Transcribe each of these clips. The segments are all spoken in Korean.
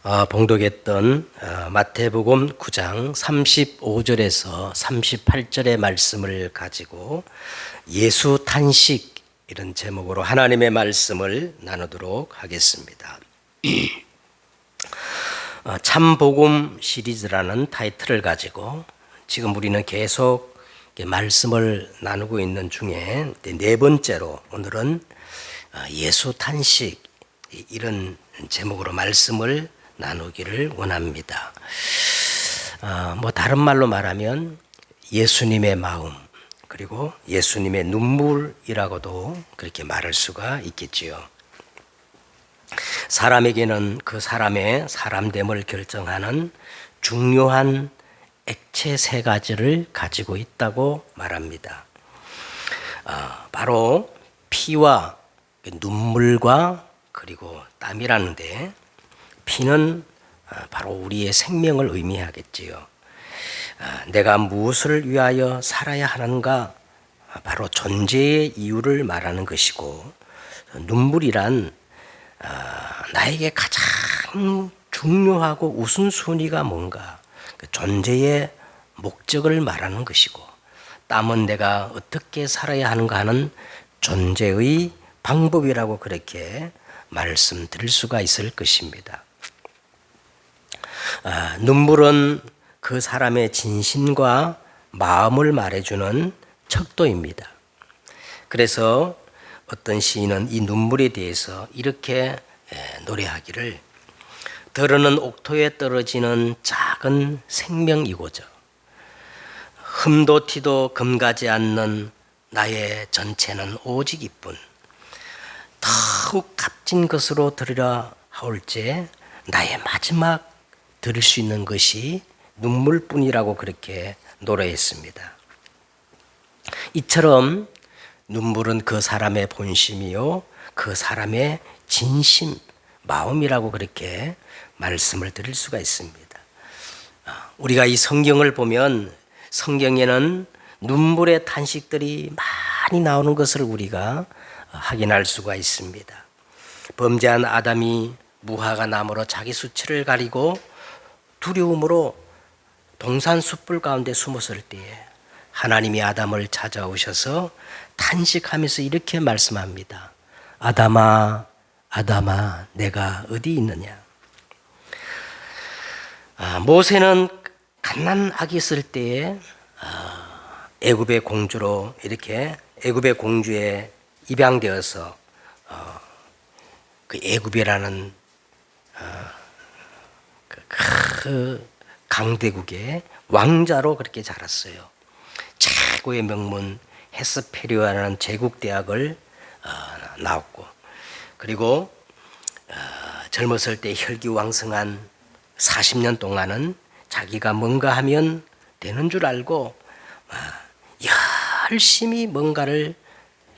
봉독했던 마태복음 9장 35절에서 38절의 말씀을 가지고 예수 탄식 이런 제목으로 하나님의 말씀을 나누도록 하겠습니다. 참복음 시리즈라는 타이틀을 가지고 지금 우리는 계속 말씀을 나누고 있는 중에 네 번째로 오늘은 예수 탄식 이런 제목으로 말씀을 나누기를 원합니다. 다른 말로 말하면 예수님의 마음 그리고 예수님의 눈물이라고도 그렇게 말할 수가 있겠지요. 사람에게는 그 사람의 사람됨을 결정하는 중요한 액체 세 가지를 가지고 있다고 말합니다. 바로 피와 눈물과 그리고 땀이라는데 피는 바로 우리의 생명을 의미하겠지요. 내가 무엇을 위하여 살아야 하는가? 바로 존재의 이유를 말하는 것이고, 눈물이란 나에게 가장 중요하고 우선순위가 뭔가 그 존재의 목적을 말하는 것이고, 땀은 내가 어떻게 살아야 하는가 하는 존재의 방법이라고 그렇게 말씀드릴 수가 있을 것입니다. 눈물은 그 사람의 진심과 마음을 말해주는 척도입니다. 그래서 어떤 시인은 이 눈물에 대해서 이렇게 노래하기를, 더러는 옥토에 떨어지는 작은 생명이고저 흠도 티도 금가지 않는 나의 전체는 오직 이뿐, 더욱 값진 것으로 들으려 하올지 나의 마지막 들을 수 있는 것이 눈물뿐이라고 그렇게 노래했습니다. 이처럼 눈물은 그 사람의 본심이요 그 사람의 진심, 마음이라고 그렇게 말씀을 드릴 수가 있습니다. 우리가 이 성경을 보면 성경에는 눈물의 탄식들이 많이 나오는 것을 우리가 확인할 수가 있습니다. 범죄한 아담이 무화과 나무로 자기 수치를 가리고 두려움으로 동산 숯불 가운데 숨었을 때에 하나님이 아담을 찾아오셔서 탄식하면서 이렇게 말씀합니다. 아담아, 아담아, 내가 어디 있느냐? 모세는 갓난아기 있을 때에 애굽의 공주로 이렇게 애굽의 공주에 입양되어서 그 애굽이라는 그 강대국의 왕자로 그렇게 자랐어요. 최고의 명문 헤스페리아라는 제국 대학을 나왔고, 그리고 젊었을 때 혈기왕성한 40년 동안은 자기가 뭔가 하면 되는 줄 알고 열심히 뭔가를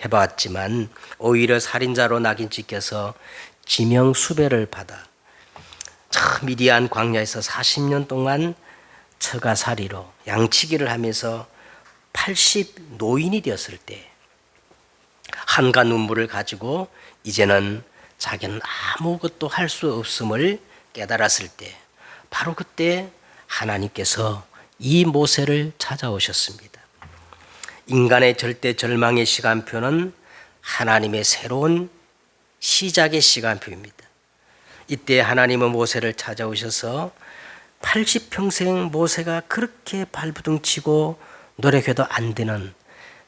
해봤지만 오히려 살인자로 낙인 찍혀서 지명 수배를 받아 미디안 광야에서 40년 동안 처가살이로 양치기를 하면서 80 노인이 되었을 때 한가 눈물을 가지고 이제는 자기는 아무것도 할 수 없음을 깨달았을 때 바로 그때 하나님께서 이 모세를 찾아오셨습니다. 인간의 절대 절망의 시간표는 하나님의 새로운 시작의 시간표입니다. 이때 하나님은 모세를 찾아오셔서 80평생 모세가 그렇게 발부둥치고 노력해도 안 되는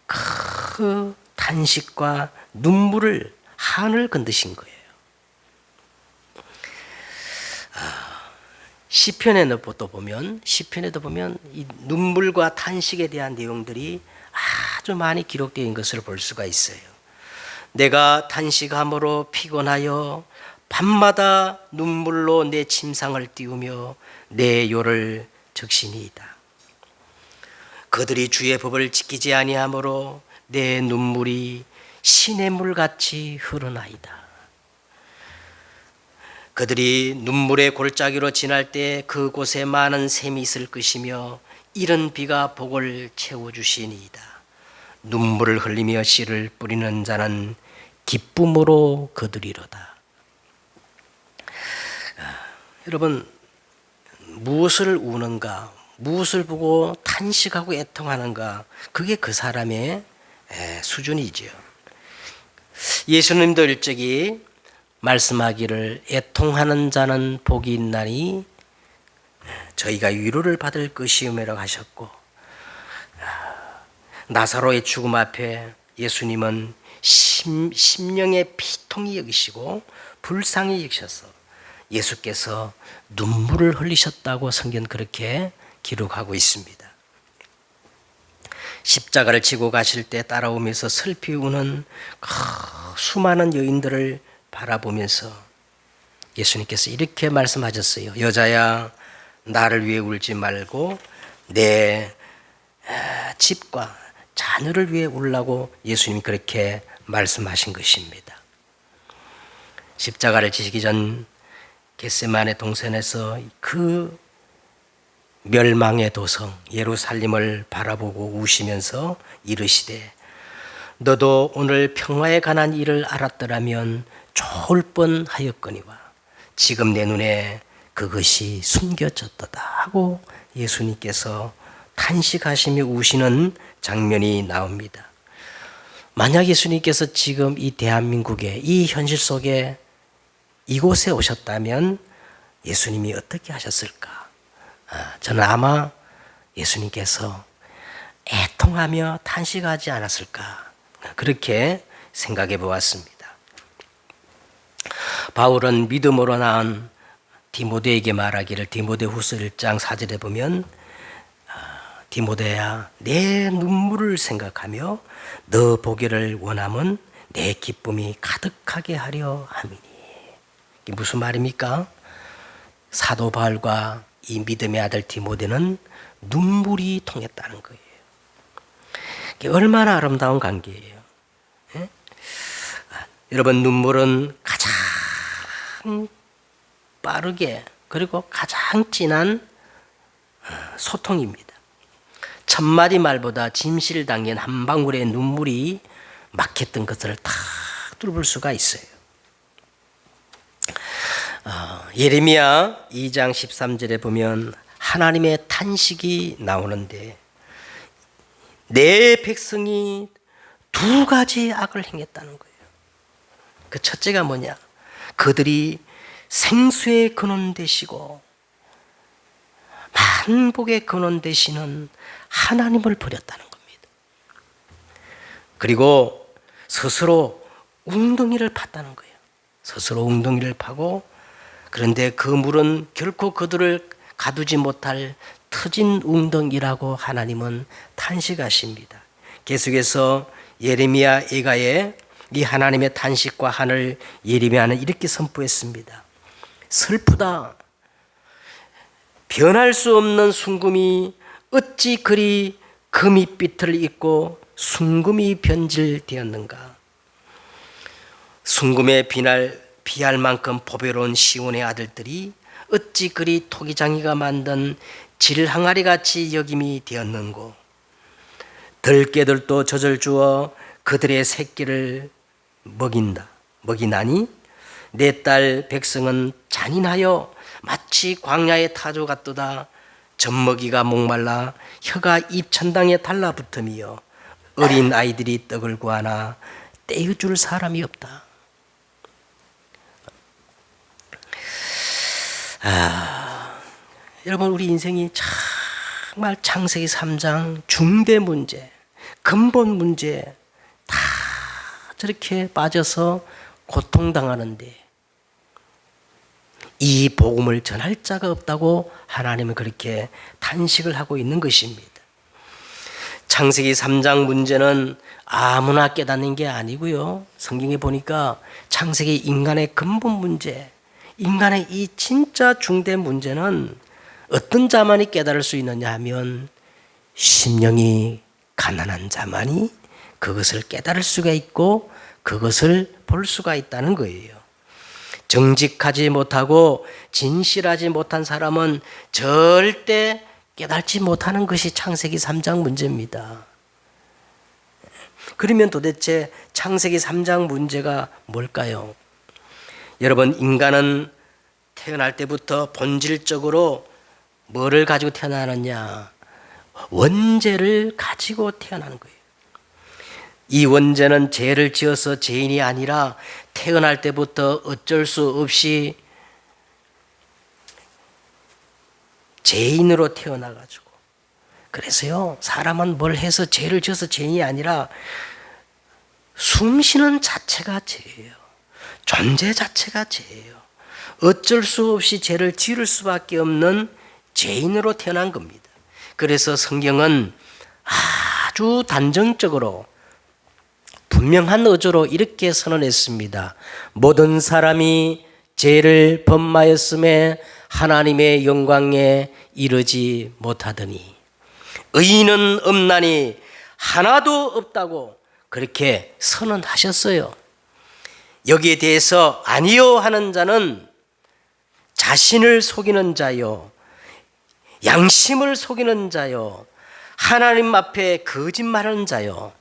그 탄식과 눈물을 한을 건드신 거예요. 시편에도 보면 이 눈물과 탄식에 대한 내용들이 아주 많이 기록되어 있는 것을 볼 수가 있어요. 내가 탄식함으로 피곤하여 밤마다 눈물로 내 침상을 띄우며 내 요를 적시니이다. 그들이 주의 법을 지키지 아니하므로 내 눈물이 시냇물같이 흐르나이다. 그들이 눈물의 골짜기로 지날 때 그곳에 많은 샘이 있을 것이며 이른 비가 복을 채워주시니이다. 눈물을 흘리며 씨를 뿌리는 자는 기쁨으로 거두리로다. 여러분, 무엇을 우는가, 무엇을 보고 탄식하고 애통하는가, 그게 그 사람의 수준이지요. 예수님도 일찍이 말씀하기를 애통하는 자는 복이 있나니 저희가 위로를 받을 것이오매라고 하셨고, 나사로의 죽음 앞에 예수님은 심령의 피통이 여기시고 불쌍히 여기셔서 예수께서 눈물을 흘리셨다고 성경 그렇게 기록하고 있습니다. 십자가를 지고 가실 때 따라오면서 슬피 우는 수많은 여인들을 바라보면서 예수님께서 이렇게 말씀하셨어요. 여자야, 나를 위해 울지 말고 내 집과 자녀를 위해 울라고 예수님이 그렇게 말씀하신 것입니다. 십자가를 지시기 전 겟세마네 동산에서 그 멸망의 도성 예루살렘을 바라보고 우시면서 이르시되 너도 오늘 평화에 관한 일을 알았더라면 좋을 뻔하였거니와 지금 내 눈에 그것이 숨겨졌도다 하고 예수님께서 탄식하시며 우시는 장면이 나옵니다. 만약 예수님께서 지금 이 대한민국의 이 현실 속에 이곳에 오셨다면 예수님이 어떻게 하셨을까? 저는 아마 예수님께서 애통하며 탄식하지 않았을까? 그렇게 생각해 보았습니다. 바울은 믿음으로 낳은 디모데에게 말하기를 디모데후서 1장 4절에 보면 디모데야 내 눈물을 생각하며 너 보기를 원함은 내 기쁨이 가득하게 하려 함이니. 이게 무슨 말입니까? 사도 바울과 이 믿음의 아들 디모데는 눈물이 통했다는 거예요. 이게 얼마나 아름다운 관계예요. 예? 여러분, 눈물은 가장 빠르게 그리고 가장 진한 소통입니다. 천마디 말보다 진실당연 한 방울의 눈물이 막혔던 것을 다 뚫을 수가 있어요. 예레미야 2장 13절에 보면 하나님의 탄식이 나오는데 내 백성이 두 가지 악을 행했다는 거예요. 그 첫째가 뭐냐? 그들이 생수의 근원 되시고 만복의 근원 되시는 하나님을 버렸다는 겁니다. 그리고 스스로 웅덩이를 팠다는 거예요. 스스로 웅덩이를 파고 그런데 그 물은 결코 그들을 가두지 못할 터진 웅덩이라고 하나님은 탄식하십니다. 계속해서 예레미야 예가에 이 하나님의 탄식과 한을 예레미야는 이렇게 선포했습니다. 슬프다. 변할 수 없는 순금이 어찌 그리 금이빛을 입고 순금이 변질되었는가. 순금에 비할 만큼 보배로운 시온의 아들들이 어찌 그리 토기장이가 만든 질항아리 같이 여김이 되었는고. 들깨들도 젖을 주어 그들의 새끼를 먹이나니 내 딸 백성은 잔인하여 마치 광야의 타조 같도다. 젖먹이가 목말라 혀가 입천당에 달라붙으며 어린 아이들이 떡을 구하나 떼어줄 사람이 없다. 여러분, 우리 인생이 정말 창세기 3장 중대 문제, 근본 문제 다 저렇게 빠져서 고통당하는데 이 복음을 전할 자가 없다고 하나님은 그렇게 탄식을 하고 있는 것입니다. 창세기 3장 문제는 아무나 깨닫는 게 아니고요. 성경에 보니까 창세기 인간의 근본 문제, 인간의 이 진짜 중대 문제는 어떤 자만이 깨달을 수 있느냐 하면 심령이 가난한 자만이 그것을 깨달을 수가 있고 그것을 볼 수가 있다는 거예요. 정직하지 못하고 진실하지 못한 사람은 절대 깨닫지 못하는 것이 창세기 3장 문제입니다. 그러면 도대체 창세기 3장 문제가 뭘까요? 여러분, 인간은 태어날 때부터 본질적으로 뭐를 가지고 태어나느냐? 원죄를 가지고 태어나는 거예요. 이 원죄는 죄를 지어서 죄인이 아니라 태어날 때부터 어쩔 수 없이 죄인으로 태어나가지고, 그래서요, 사람은 뭘 해서 죄를 지어서 죄인이 아니라 숨 쉬는 자체가 죄예요. 존재 자체가 죄예요. 어쩔 수 없이 죄를 지을 수밖에 없는 죄인으로 태어난 겁니다. 그래서 성경은 아주 단정적으로 분명한 어조로 이렇게 선언했습니다. 모든 사람이 죄를 범하였음에 하나님의 영광에 이르지 못하더니 의인은 없나니 하나도 없다고 그렇게 선언하셨어요. 여기에 대해서 아니요 하는 자는 자신을 속이는 자요, 양심을 속이는 자요, 하나님 앞에 거짓말하는 자요.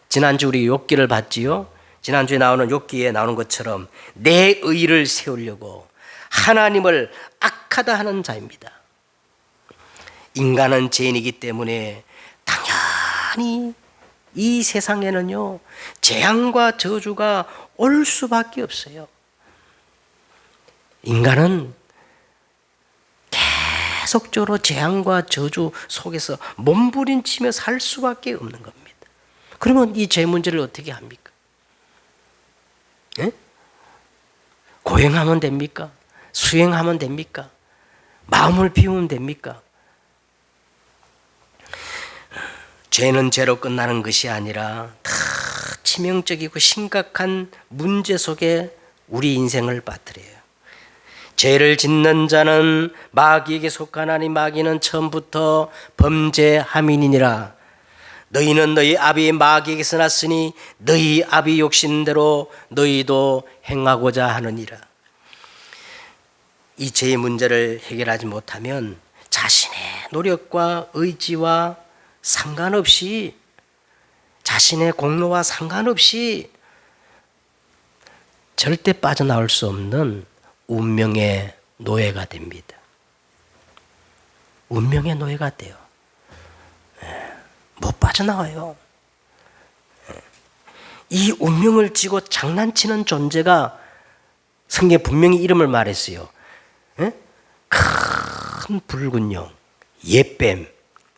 지난주 우리 욥기를 봤지요. 지난주에 나오는 욥기에 나오는 것처럼 내 의를 세우려고 하나님을 악하다 하는 자입니다. 인간은 죄인이기 때문에 당연히 이 세상에는요, 재앙과 저주가 올 수밖에 없어요. 인간은 계속적으로 재앙과 저주 속에서 몸부림치며 살 수밖에 없는 겁니다. 그러면 이 죄 문제를 어떻게 합니까? 예? 고행하면 됩니까? 수행하면 됩니까? 마음을 비우면 됩니까? 죄는 죄로 끝나는 것이 아니라 다 치명적이고 심각한 문제 속에 우리 인생을 빠뜨려요. 죄를 짓는 자는 마귀에게 속하나니 마귀는 처음부터 범죄함이니라. 너희는 너희 아비 마귀에게서 났으니 너희 아비 욕심대로 너희도 행하고자 하느니라. 이 죄의 문제를 해결하지 못하면 자신의 노력과 의지와 상관없이, 자신의 공로와 상관없이 절대 빠져나올 수 없는 운명의 노예가 됩니다. 운명의 노예가 돼요. 못 빠져나와요. 이 운명을 쥐고 장난치는 존재가 성경에 분명히 이름을 말했어요. 큰 붉은 용, 옛뱀,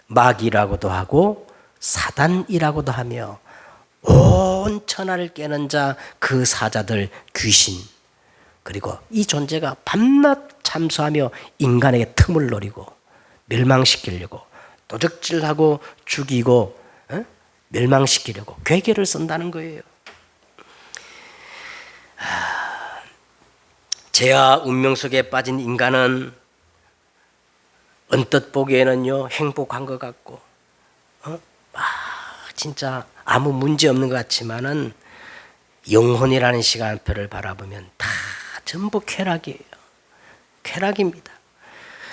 마귀라고도 하고 사단이라고도 하며 온 천하를 깨는 자 그 사자들 귀신, 그리고 이 존재가 밤낮 참수하며 인간에게 틈을 노리고 멸망시키려고 도적질하고 죽이고 멸망시키려고 괴계를 쓴다는 거예요. 죄와 운명 속에 빠진 인간은 언뜻 보기에는요, 행복한 것 같고 진짜 아무 문제 없는 것 같지만은 영혼이라는 시간표를 바라보면 다 전부 쾌락이에요. 쾌락입니다.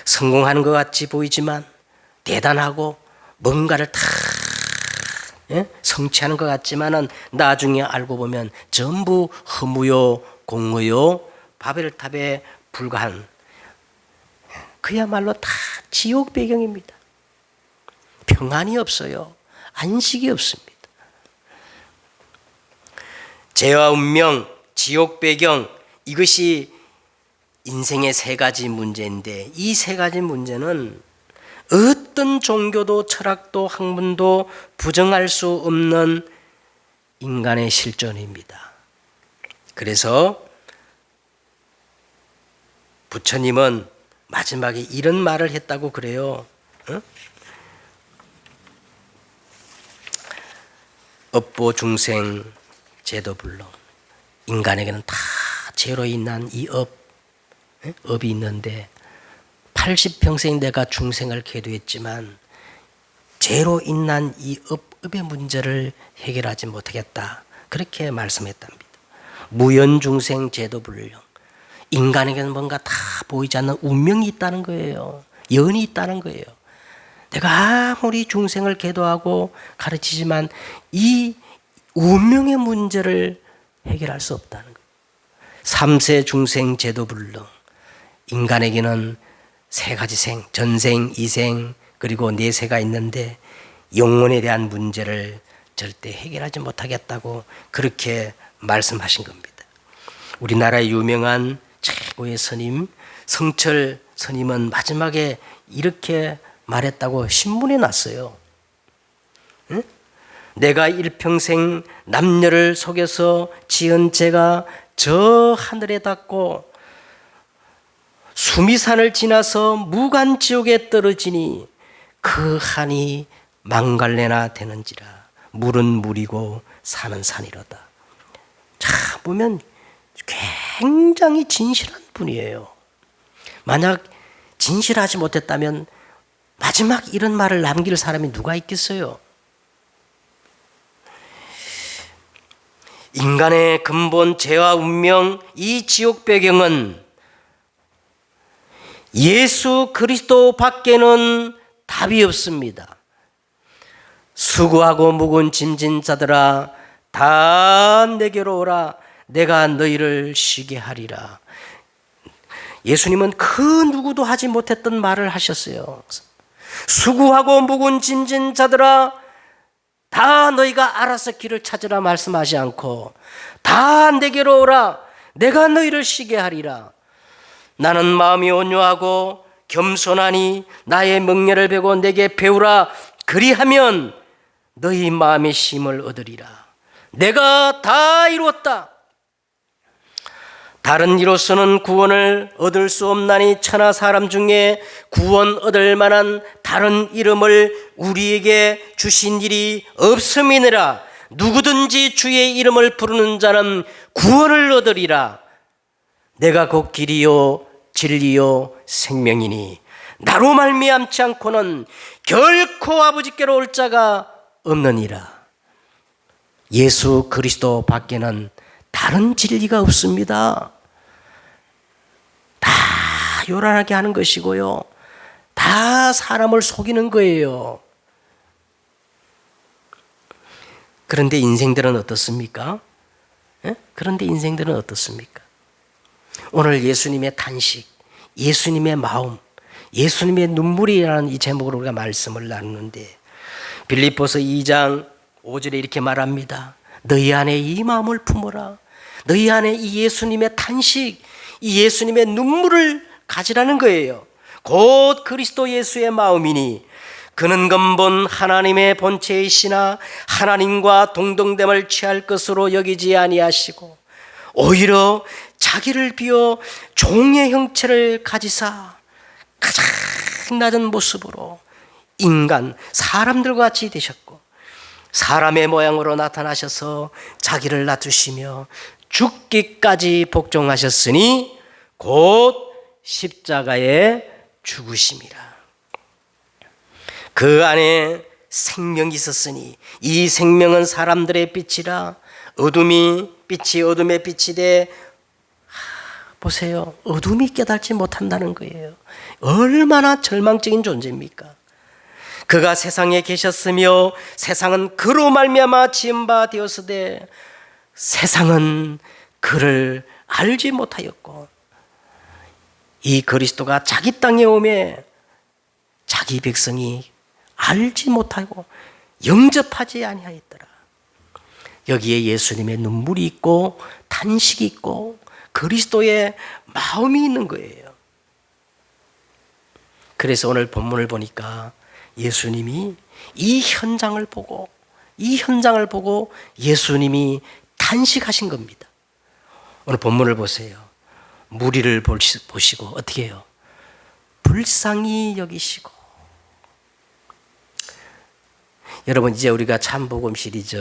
성공하는 것 같이 보이지만 대단하고 뭔가를 다 성취하는 것 같지만은 나중에 알고 보면 전부 허무요 공허요 바벨탑에 불과한, 그야말로 다 지옥 배경입니다. 평안이 없어요. 안식이 없습니다. 죄와 운명, 지옥 배경, 이것이 인생의 세 가지 문제인데, 이 세 가지 문제는 어떤 종교도 철학도 학문도 부정할 수 없는 인간의 실존입니다. 그래서 부처님은 마지막에 이런 말을 했다고 그래요. 업보 중생 제도불능. 인간에게는 다 죄로 인한 이 업이 있는데 80평생 내가 중생을 계도했지만 죄로 인한 이 업의 문제를 해결하지 못하겠다. 그렇게 말씀했답니다. 무연중생 제도불능. 인간에게는 뭔가 다 보이지 않는 운명이 있다는 거예요. 연이 있다는 거예요. 내가 아무리 중생을 계도하고 가르치지만 이 운명의 문제를 해결할 수 없다는 거예요. 삼세 중생 제도불능. 인간에게는 세 가지 생, 전생, 이생, 그리고 내세가 있는데 영혼에 대한 문제를 절대 해결하지 못하겠다고 그렇게 말씀하신 겁니다. 우리나라의 유명한 최고의 스님 성철 스님은 마지막에 이렇게 말했다고 신문에 났어요. 응? 내가 일평생 남녀를 속여서 지은 죄가 저 하늘에 닿고 수미산을 지나서 무간지옥에 떨어지니 그 한이 망갈래나 되는지라. 물은 물이고 산은 산이로다. 자, 보면 굉장히 진실한 분이에요. 만약 진실하지 못했다면 마지막 이런 말을 남길 사람이 누가 있겠어요? 인간의 근본 죄와 운명, 이 지옥 배경은 예수 그리스도 밖에는 답이 없습니다. 수고하고 무거운 짐진 자들아 다 내게로 오라. 내가 너희를 쉬게 하리라. 예수님은 그 누구도 하지 못했던 말을 하셨어요. 수고하고 무거운 짐진 자들아 다 너희가 알아서 길을 찾으라 말씀하지 않고 다 내게로 오라. 내가 너희를 쉬게 하리라. 나는 마음이 온유하고 겸손하니 나의 명령을 배고 내게 배우라. 그리하면 너희 마음의 쉼을 얻으리라. 내가 다 이루었다. 다른 이로서는 구원을 얻을 수 없나니 천하 사람 중에 구원 얻을 만한 다른 이름을 우리에게 주신 일이 없음이니라. 누구든지 주의 이름을 부르는 자는 구원을 얻으리라. 내가 곧 길이요 진리요 생명이니 나로 말미암지 않고는 결코 아버지께로 올 자가 없느니라. 예수 그리스도 밖에는 다른 진리가 없습니다. 다 요란하게 하는 것이고요. 다 사람을 속이는 거예요. 그런데 인생들은 어떻습니까? 그런데 인생들은 어떻습니까? 오늘 예수님의 탄식, 예수님의 마음, 예수님의 눈물이라는 이 제목으로 우리가 말씀을 나누는데 빌립보서 2장 5절에 이렇게 말합니다. 너희 안에 이 마음을 품어라. 너희 안에 이 예수님의 탄식, 이 예수님의 눈물을 가지라는 거예요. 곧 그리스도 예수의 마음이니 그는 근본 하나님의 본체이시나 하나님과 동등됨을 취할 것으로 여기지 아니하시고 오히려 자기를 비워 종의 형체를 가지사 가장 낮은 모습으로 인간, 사람들과 같이 되셨고 사람의 모양으로 나타나셔서 자기를 낮추시며 죽기까지 복종하셨으니 곧 십자가에 죽으심이라. 그 안에 생명이 있었으니 이 생명은 사람들의 빛이라. 빛이 어둠의 빛이 돼. 보세요. 어둠이 깨닫지 못한다는 거예요. 얼마나 절망적인 존재입니까? 그가 세상에 계셨으며 세상은 그로 말미암아 지은 바 되었으되 세상은 그를 알지 못하였고 이 그리스도가 자기 땅에 오매 자기 백성이 알지 못하고 영접하지 아니하였더라. 여기에 예수님의 눈물이 있고 탄식이 있고 그리스도의 마음이 있는 거예요. 그래서 오늘 본문을 보니까 예수님이 이 현장을 보고 예수님이 탄식하신 겁니다. 오늘 본문을 보세요. 무리를 보시고 어떻게 해요? 불쌍히 여기시고. 여러분 이제 우리가 참복음 시리즈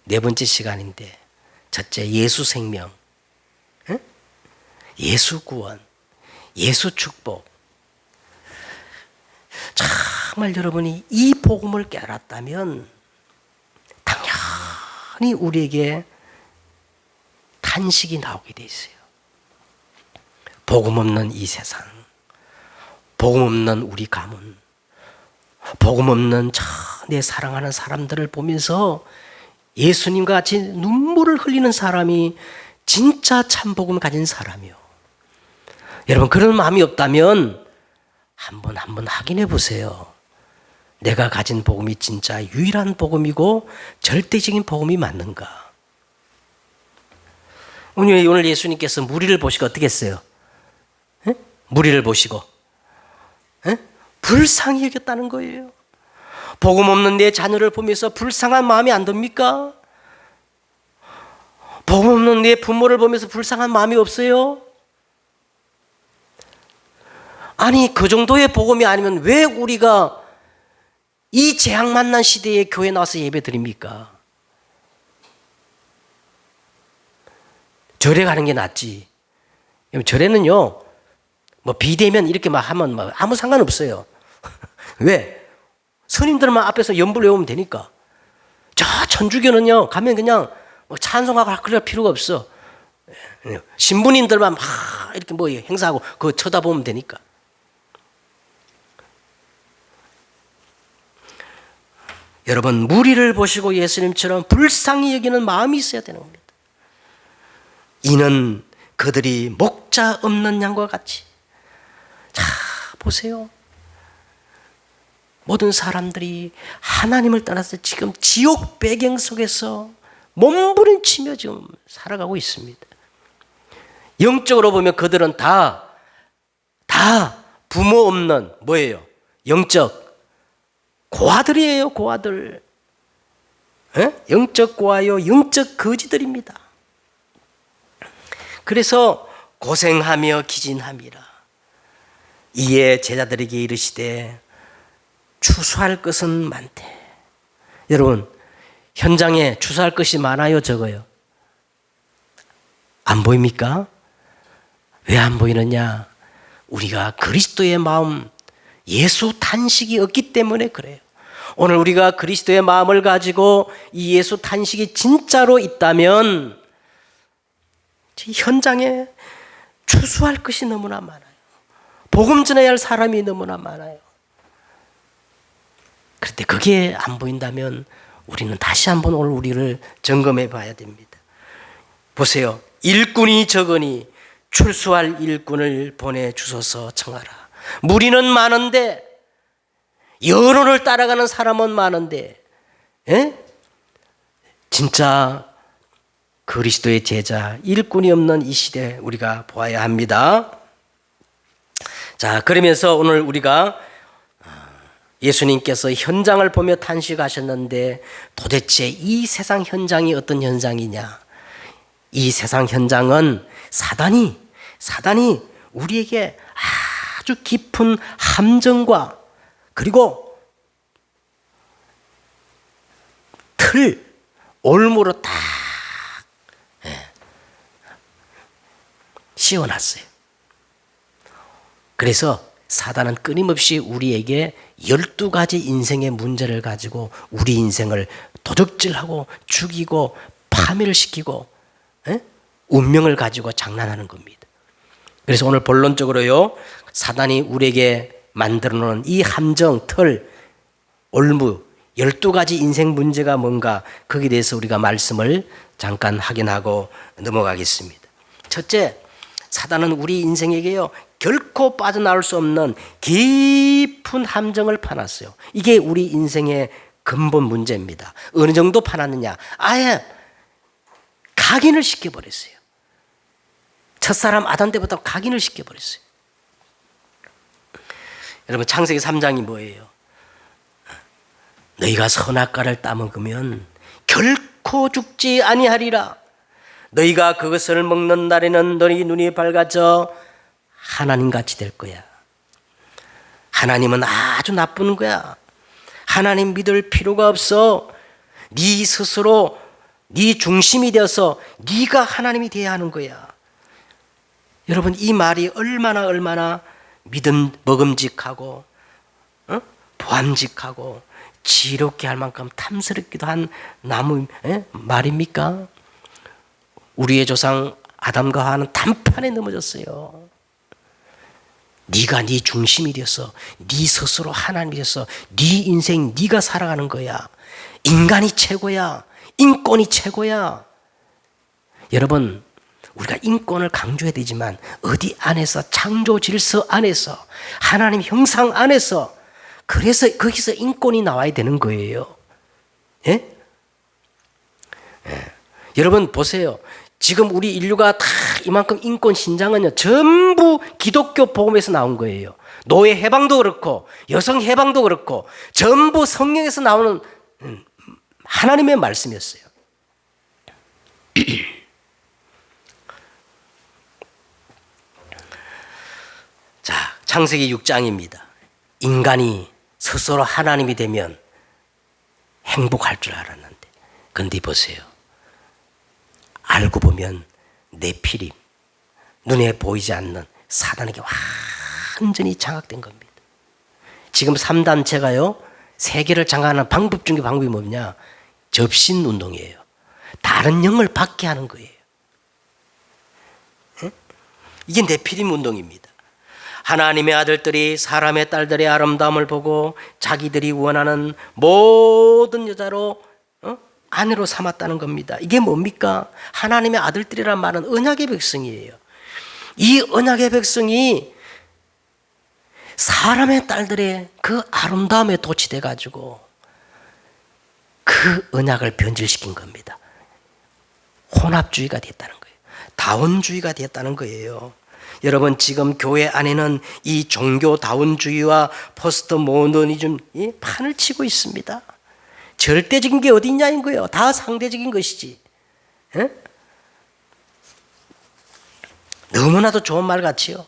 4번째 시간인데 첫째 예수 생명, 예수 구원, 예수 축복. 정말 여러분이 이 복음을 깨달았다면 당연히 우리에게 탄식이 나오게 돼 있어요. 복음 없는 이 세상, 복음 없는 우리 가문, 복음 없는 내 사랑하는 사람들을 보면서 예수님과 같이 눈물을 흘리는 사람이 진짜 참 복음을 가진 사람이요. 여러분 그런 마음이 없다면 한번 확인해 보세요. 내가 가진 복음이 진짜 유일한 복음이고 절대적인 복음이 맞는가? 오늘 예수님께서 무리를 보시고 어떻게 했어요? 에? 무리를 보시고 불쌍히 여겼다는 거예요. 복음 없는 내 자녀를 보면서 불쌍한 마음이 안 듭니까? 복음 없는 내 부모를 보면서 불쌍한 마음이 없어요? 아니 그 정도의 복음이 아니면 왜 우리가 이 재앙 만난 시대에 교회 나와서 예배 드립니까? 절에 가는 게 낫지. 절에는요 뭐 비대면 이렇게 막 하면 막 아무 상관없어요. 왜? 스님들만 앞에서 연불 외우면 되니까. 저 천주교는요 가면 그냥 뭐 찬송하고 그럴 필요가 없어. 신부님들만 막 이렇게 뭐 행사하고 그거 쳐다보면 되니까. 여러분 무리를 보시고 예수님처럼 불쌍히 여기는 마음이 있어야 되는 겁니다. 이는 그들이 목자 없는 양과 같이. 자 보세요. 모든 사람들이 하나님을 떠나서 지금 지옥 배경 속에서 몸부림치며 지금 살아가고 있습니다. 영적으로 보면 그들은 다 부모 없는 뭐예요? 영적 고아들이에요. 고아들. 영적 고아요. 영적 거지들입니다. 그래서 고생하며 기진함이라. 이에 제자들에게 이르시되 추수할 것은 많대. 여러분 현장에 추수할 것이 많아요, 적어요? 안 보입니까? 왜 안 보이느냐? 우리가 그리스도의 마음, 예수 탄식이 없기 때문에 그래요. 오늘 우리가 그리스도의 마음을 가지고 이 예수 탄식이 진짜로 있다면 현장에 추수할 것이 너무나 많아요. 복음 전해야 할 사람이 너무나 많아요. 그런데 그게 안 보인다면 우리는 다시 한번 오늘 우리를 점검해 봐야 됩니다. 보세요. 일꾼이 적으니 출수할 일꾼을 보내주소서 청하라. 무리는 많은데 여론을 따라가는 사람은 많은데 진짜 그리스도의 제자 일꾼이 없는 이 시대 우리가 보아야 합니다. 자 그러면서 오늘 우리가 예수님께서 현장을 보며 탄식하셨는데 도대체 이 세상 현장이 어떤 현장이냐? 이 세상 현장은 사단이 우리에게 아주 깊은 함정과 그리고 올무로 딱 씌워놨어요. 그래서 사단은 끊임없이 우리에게 12가지 인생의 문제를 가지고 우리 인생을 도적질하고 죽이고 파멸을 시키고 운명을 가지고 장난하는 겁니다. 그래서 오늘 본론적으로요, 사단이 우리에게 만들어 놓은 이 함정, 올무 12가지 인생 문제가 뭔가 거기에 대해서 우리가 말씀을 잠깐 확인하고 넘어가겠습니다. 첫째, 사단은 우리 인생에게요 결코 빠져나올 수 없는 깊은 함정을 파놨어요. 이게 우리 인생의 근본 문제입니다. 어느 정도 파놨느냐? 아예 각인을 시켜버렸어요. 첫사람 아담 때부터 각인을 시켜버렸어요. 여러분 창세기 3장이 뭐예요? 너희가 선악과를 따먹으면 결코 죽지 아니하리라. 너희가 그것을 먹는 날에는 너희 눈이 밝아져 하나님같이 될 거야. 하나님은 아주 나쁜 거야. 하나님 믿을 필요가 없어. 네 스스로 네 중심이 되어서 네가 하나님이 돼야 하는 거야. 여러분 이 말이 얼마나 믿음 먹음직하고 보암직하고 지롭게 할 만큼 탐스럽기도 한 말입니까? 우리의 조상 아담과 하와는 단판에 넘어졌어요. 네가 네 중심이 되어서 네 스스로 하나님이 되어서 네 인생 네가 살아가는 거야. 인간이 최고야. 인권이 최고야. 여러분 우리가 인권을 강조해야 되지만 어디 안에서 창조 질서 안에서 하나님 형상 안에서 그래서 거기서 인권이 나와야 되는 거예요. 예? 예. 여러분 보세요. 지금 우리 인류가 다 이만큼 인권 신장은요 전부 기독교 복음에서 나온 거예요. 노예 해방도 그렇고 여성 해방도 그렇고 전부 성경에서 나오는 하나님의 말씀이었어요. 자, 창세기 6장입니다. 인간이 스스로 하나님이 되면 행복할 줄 알았는데, 근데 보세요. 알고 보면 네피림, 눈에 보이지 않는 사단에게 완전히 장악된 겁니다. 지금 3단체가요 세계를 장악하는 방법 중에 방법이 뭐냐? 접신 운동이에요. 다른 영을 받게 하는 거예요. 이게 네피림 운동입니다. 하나님의 아들들이 사람의 딸들의 아름다움을 보고 자기들이 원하는 모든 여자로 아내로 삼았다는 겁니다. 이게 뭡니까? 하나님의 아들들이란 말은 언약의 백성이에요. 이 언약의 백성이 사람의 딸들의 그 아름다움에 도취돼 가지고 그 언약을 변질시킨 겁니다. 혼합주의가 됐다는 거예요. 다원주의가 됐다는 거예요. 여러분 지금 교회 안에는 이 종교 다원주의와 포스트 모더니즘이 판을 치고 있습니다. 절대적인 게 어디 있냐는 거예요. 다 상대적인 것이지. 에? 너무나도 좋은 말 같지요.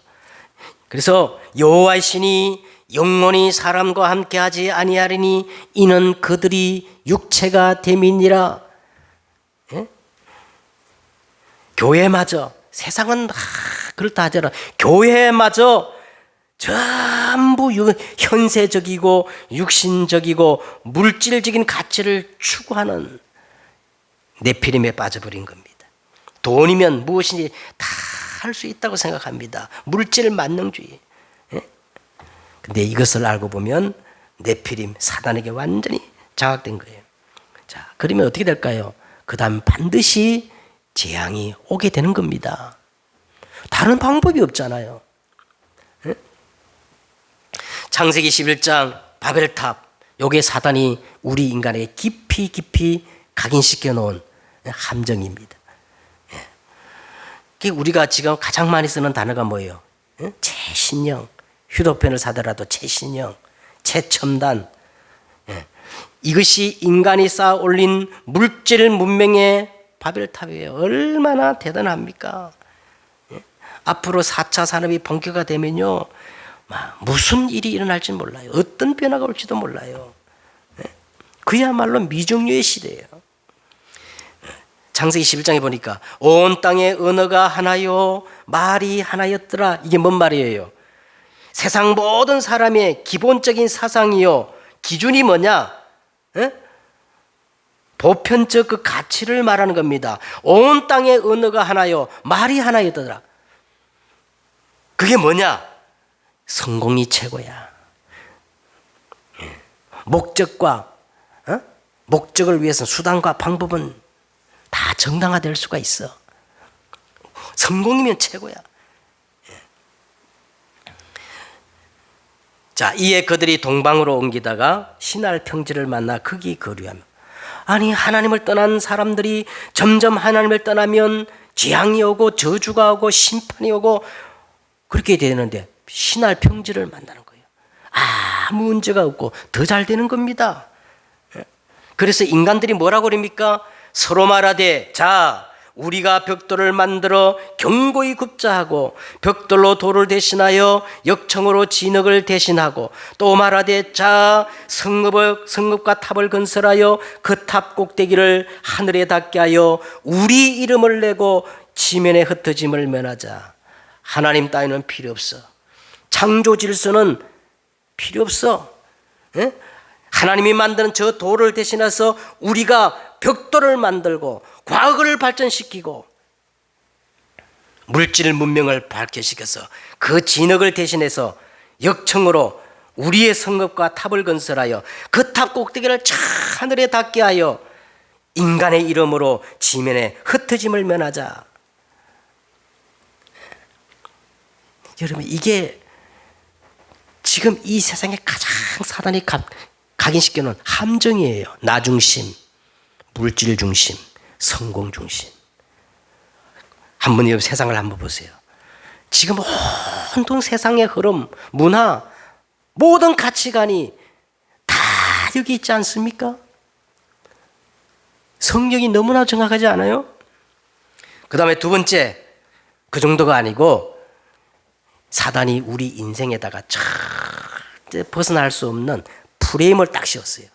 그래서 여호와의 신이 영원히 사람과 함께하지 아니하리니 이는 그들이 육체가 됨이니라. 교회마저 세상은 그렇다 하더라. 교회마저 전부 현세적이고 육신적이고 물질적인 가치를 추구하는 네피림에 빠져버린 겁니다. 돈이면 무엇인지 다 할 수 있다고 생각합니다. 물질 만능주의. 근데 이것을 알고 보면 네피림 사단에게 완전히 장악된 거예요. 자, 그러면 어떻게 될까요? 그 다음 반드시 재앙이 오게 되는 겁니다. 다른 방법이 없잖아요. 창세기 11장 바벨탑, 요게 사단이 우리 인간에게 깊이 각인시켜 놓은 함정입니다. 우리가 지금 가장 많이 쓰는 단어가 뭐예요? 최신형, 휴대폰을 사더라도 최신형, 최첨단. 이것이 인간이 쌓아 올린 물질 문명의 바벨탑이에요. 얼마나 대단합니까? 앞으로 4차 산업이 본격화되면요, 무슨 일이 일어날지 몰라요. 어떤 변화가 올지도 몰라요. 그야말로 미중류의 시대예요. 창세기 11장에 보니까 온 땅의 언어가 하나요 말이 하나였더라. 이게 뭔 말이에요? 세상 모든 사람의 기본적인 사상이요 기준이 뭐냐? 보편적 그 가치를 말하는 겁니다. 온 땅의 언어가 하나요 말이 하나였더라. 그게 뭐냐? 성공이 최고야. 목적과 목적을 위해서 수단과 방법은 다 정당화될 수가 있어. 성공이면 최고야. 자, 이에 그들이 동방으로 옮기다가 신할 평지를 만나 거기 거류하며, 아니 하나님을 떠난 사람들이 점점 하나님을 떠나면 재앙이 오고 저주가 오고 심판이 오고 그렇게 되는데 신할 평지를 만나는 거예요. 아무 문제가 없고 더 잘 되는 겁니다. 그래서 인간들이 뭐라고 그럽니까? 서로 말하되 자 우리가 벽돌을 만들어 견고히 굽자 하고 벽돌로 돌을 대신하여 역청으로 진흙을 대신하고 또 말하되 자 성읍과 탑을 건설하여 그 탑 꼭대기를 하늘에 닿게 하여 우리 이름을 내고 지면에 흩어짐을 면하자. 하나님 따위는 필요 없어. 창조 질서는 필요 없어. 에? 하나님이 만드는 저 돌을 대신해서 우리가 벽돌을 만들고 과학을 발전시키고 물질 문명을 발전시켜서 그 진흙을 대신해서 역청으로 우리의 성읍과 탑을 건설하여 그 탑 꼭대기를 저 하늘에 닿게 하여 인간의 이름으로 지면에 흩어짐을 면하자. 여러분, 이게 지금 이 세상에 가장 사단이 각인시켜놓은 함정이에요. 나 중심, 물질 중심, 성공 중심. 한번 이 세상을 한번 보세요. 지금 온통 세상의 흐름, 문화, 모든 가치관이 다 여기 있지 않습니까? 성경이 너무나 정확하지 않아요? 그 다음에 두 번째, 그 정도가 아니고 사단이 우리 인생에다가 절대 벗어날 수 없는 프레임을 딱 씌웠어요.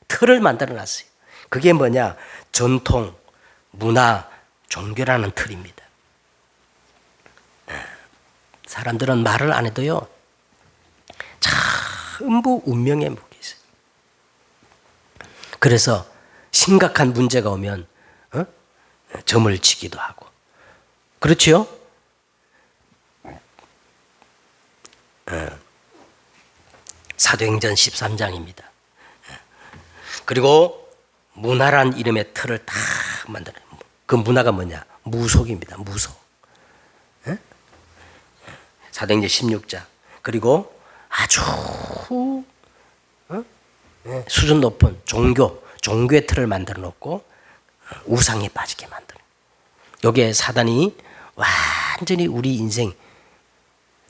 틀을 만들어 놨어요. 그게 뭐냐? 전통, 문화, 종교라는 틀입니다. 사람들은 말을 안 해도요, 전부 운명에 묶여 있어요. 그래서 심각한 문제가 오면 점을 치기도 하고. 그렇지요? 사도행전 13장입니다. 그리고 문화란 이름의 틀을 딱 만들어요. 그 문화가 뭐냐? 무속입니다. 무속. 사도행전 16장. 그리고 아주 수준 높은 종교의 틀을 만들어 놓고 우상에 빠지게 만들어. 여기에 사단이 완전히 우리 인생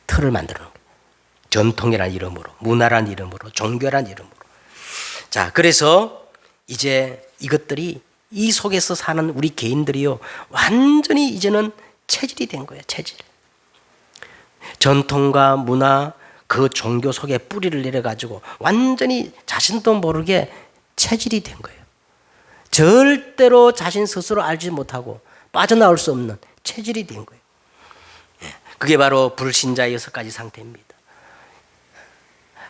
틀을 만들어 놓은 거예요. 전통이라는 이름으로, 문화라는 이름으로, 종교라는 이름으로. 자, 그래서 이제 이것들이 이 속에서 사는 우리 개인들이요, 완전히 이제는 체질이 된 거예요. 체질. 전통과 문화, 그 종교 속에 뿌리를 내려가지고 완전히 자신도 모르게 체질이 된 거예요. 절대로 자신 스스로 알지 못하고 빠져나올 수 없는 체질이 된 거예요. 그게 바로 불신자의 6가지 상태입니다.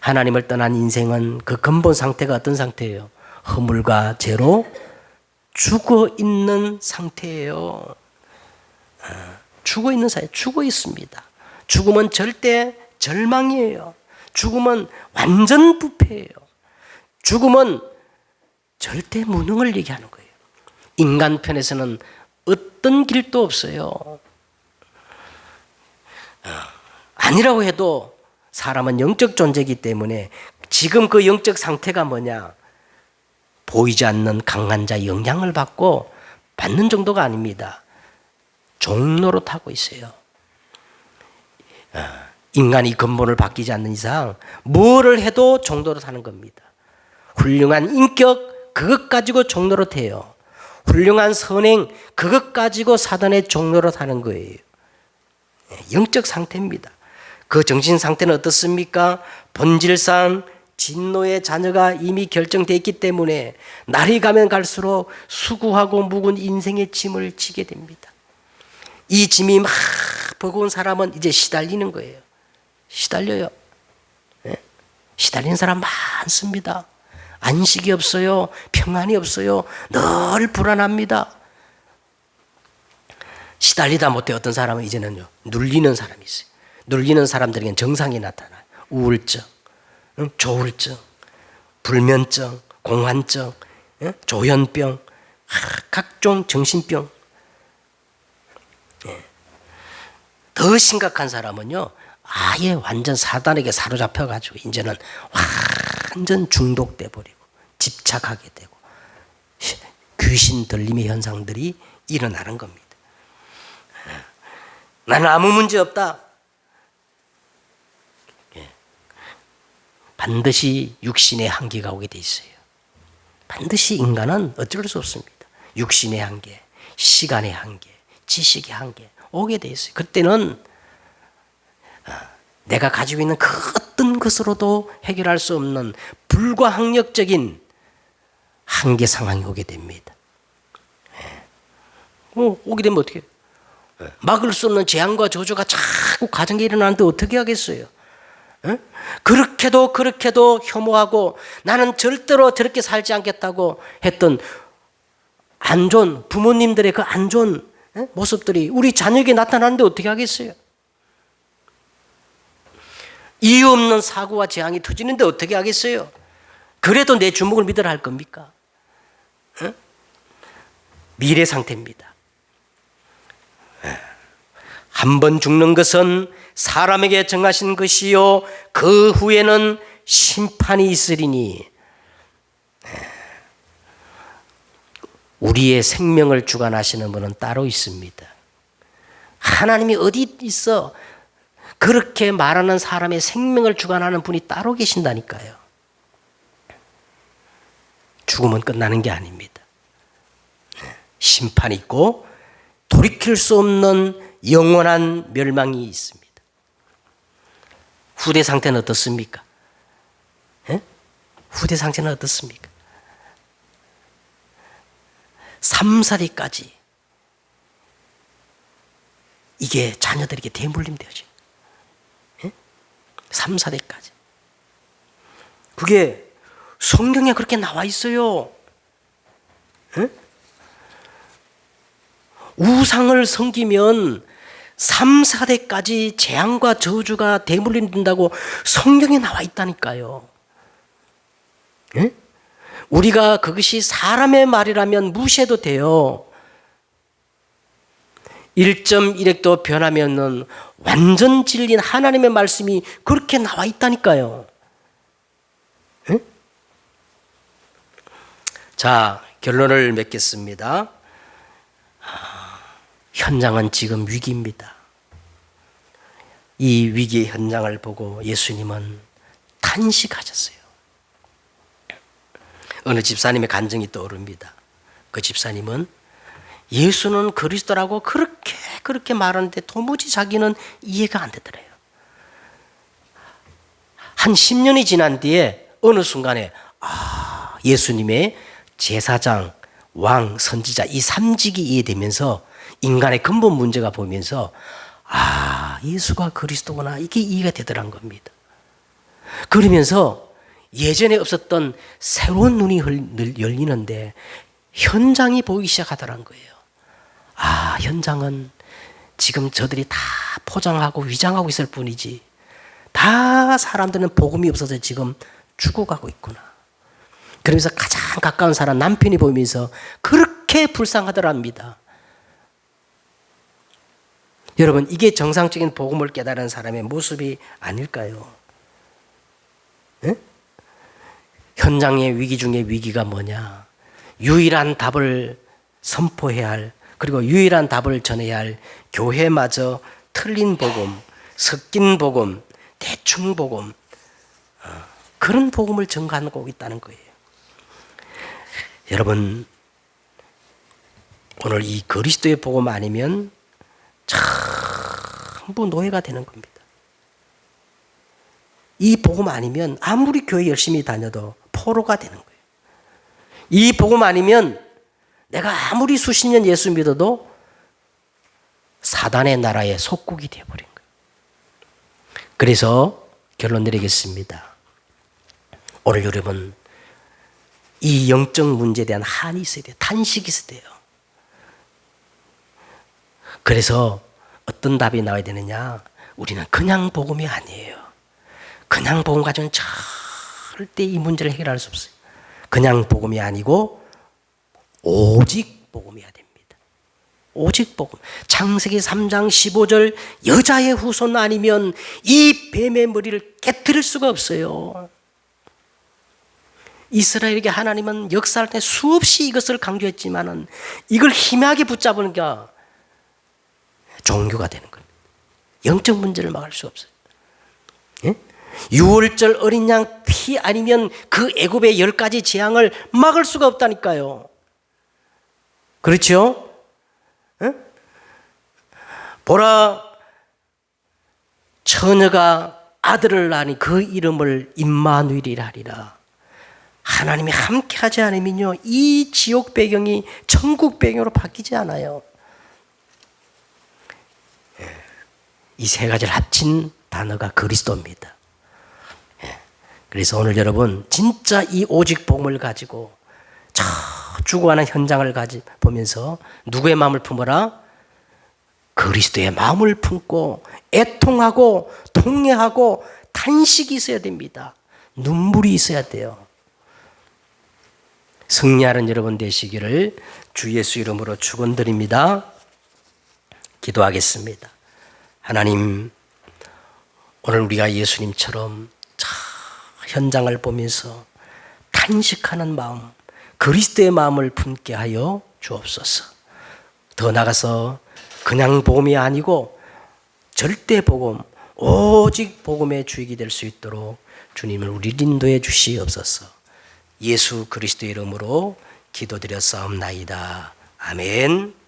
하나님을 떠난 인생은 그 근본 상태가 어떤 상태예요? 허물과 죄로 죽어 있는 상태예요. 죽어 있는 사회, 죽어 있습니다. 죽음은 절대 절망이에요. 죽음은 완전 부패예요. 죽음은 절대 무능을 얘기하는 거예요. 인간 편에서는 어떤 길도 없어요. 아니라고 해도 사람은 영적 존재이기 때문에 지금 그 영적 상태가 뭐냐? 보이지 않는 강한 자의 영향을 받는 정도가 아닙니다. 종로로 타고 있어요. 인간이 근본을 바뀌지 않는 이상 뭐를 해도 종로로 타는 겁니다. 훌륭한 인격, 그것 가지고 종로로 태요. 훌륭한 선행, 그것 가지고 사단의 종로로 타는 거예요. 영적 상태입니다. 그 정신 상태는 어떻습니까? 본질상 진노의 자녀가 이미 결정되어 있기 때문에 날이 가면 갈수록 수고하고 묵은 인생의 짐을 지게 됩니다. 이 짐이 막 버거운 사람은 이제 시달리는 거예요. 시달려요. 시달리는 사람 많습니다. 안식이 없어요. 평안이 없어요. 늘 불안합니다. 시달리다 못해 어떤 사람은 이제는요, 눌리는 사람이 있어요. 눌리는 사람들에게는 정상이 나타나요. 우울증, 조울증, 불면증, 공환증, 조현병, 각종 정신병. 더 심각한 사람은요, 아예 완전 사단에게 사로잡혀가지고 이제는 완전 중독돼 버리고 집착하게 되고 귀신 들림의 현상들이 일어나는 겁니다. 나는 아무 문제 없다. 반드시 육신의 한계가 오게 돼 있어요. 반드시 인간은 어쩔 수 없습니다. 육신의 한계, 시간의 한계, 지식의 한계 오게 돼 있어요. 그때는 내가 가지고 있는 그 어떤 것으로도 해결할 수 없는 불가항력적인 한계 상황이 오게 됩니다. 오게 되면 어떻게 해요? 막을 수 없는 재앙과 저주가 자꾸 가정에 일어나는데 어떻게 하겠어요? 그렇게도 혐오하고 나는 절대로 저렇게 살지 않겠다고 했던 안 좋은 부모님들의 그 안 좋은 모습들이 우리 자녀에게 나타나는데 어떻게 하겠어요? 이유 없는 사고와 재앙이 터지는데 어떻게 하겠어요? 그래도 내 주먹을 믿으라 할 겁니까? 미래 상태입니다. 한 번 죽는 것은 사람에게 정하신 것이요 그 후에는 심판이 있으리니. 우리의 생명을 주관하시는 분은 따로 있습니다. 하나님이 어디 있어? 그렇게 말하는 사람의 생명을 주관하는 분이 따로 계신다니까요. 죽으면 끝나는 게 아닙니다. 심판이 있고 돌이킬 수 없는 영원한 멸망이 있습니다. 후대 상태는 어떻습니까? 후대 상태는 어떻습니까? 3, 4대까지 이게 자녀들에게 대물림되어져요. 3, 4대까지. 그게 성경에 그렇게 나와 있어요. 우상을 섬기면 3, 4대까지 재앙과 저주가 대물림된다고 성경에 나와 있다니까요. 우리가 그것이 사람의 말이라면 무시해도 돼요. 1.1획도 변하면은 완전 진리인 하나님의 말씀이 그렇게 나와 있다니까요. 자, 결론을 맺겠습니다. 현장은 지금 위기입니다. 이 위기의 현장을 보고 예수님은 탄식하셨어요. 어느 집사님의 간증이 떠오릅니다. 그 집사님은 예수는 그리스도라고 그렇게 말하는데 도무지 자기는 이해가 안 되더래요. 한 10년이 지난 뒤에 어느 순간에 예수님의 제사장, 왕, 선지자 이 3직이 이해되면서 인간의 근본 문제가 보면서 예수가 그리스도구나 이게 이해가 되더란 겁니다. 그러면서 예전에 없었던 새로운 눈이 열리는데 현장이 보이기 시작하더란 거예요. 현장은 지금 저들이 다 포장하고 위장하고 있을 뿐이지 다 사람들은 복음이 없어서 지금 죽어가고 있구나. 그러면서 가장 가까운 사람 남편이 보이면서 그렇게 불쌍하더랍니다. 여러분, 이게 정상적인 복음을 깨달은 사람의 모습이 아닐까요? 현장의 위기 중에 위기가 뭐냐? 유일한 답을 선포해야 할, 그리고 유일한 답을 전해야 할 교회마저 틀린 복음, 섞인 복음, 대충 복음, 그런 복음을 전가하고 있다는 거예요. 여러분, 오늘 이 그리스도의 복음 아니면 전부 노예가 되는 겁니다. 이 복음 아니면 아무리 교회 열심히 다녀도 포로가 되는 거예요. 이 복음 아니면 내가 아무리 수십 년 예수 믿어도 사단의 나라의 속국이 되어버린 거예요. 그래서 결론 내리겠습니다. 오늘 여러분, 이 영적 문제에 대한 한이 있어야 돼요. 탄식이 있어야 돼요. 그래서 어떤 답이 나와야 되느냐? 우리는 그냥 복음이 아니에요. 그냥 복음 가지고는 절대 이 문제를 해결할 수 없어요. 그냥 복음이 아니고 오직 복음이어야 됩니다. 오직 복음. 창세기 3장 15절 여자의 후손 아니면 이 뱀의 머리를 깨트릴 수가 없어요. 이스라엘에게 하나님은 역사할 때 수없이 이것을 강조했지만은 이걸 희미하게 붙잡은 게 종교가 되는 겁니다. 영적 문제를 막을 수 없어요. 예? 6월절 어린 양 피 아니면 그 애굽의 10가지 재앙을 막을 수가 없다니까요. 그렇죠? 예? 보라, 처녀가 아들을 낳으니 그 이름을 임마누엘이라 하리라. 하나님이 함께하지 않으면요, 이 지옥 배경이 천국 배경으로 바뀌지 않아요. 이 세 가지를 합친 단어가 그리스도입니다. 그래서 오늘 여러분 진짜 이 오직 복음을 가지고 저 죽어가는 현장을 보면서 누구의 마음을 품어라? 그리스도의 마음을 품고 애통하고 통회하고 탄식이 있어야 됩니다. 눈물이 있어야 돼요. 승리하는 여러분 되시기를 주 예수 이름으로 축원드립니다. 기도하겠습니다. 하나님, 오늘 우리가 예수님처럼 현장을 보면서 탄식하는 마음, 그리스도의 마음을 품게 하여 주옵소서. 더 나아가서 그냥 복음이 아니고 절대 복음, 오직 복음의 주역이 될 수 있도록 주님을 우리 인도해 주시옵소서. 예수 그리스도의 이름으로 기도드렸사옵나이다. 아멘.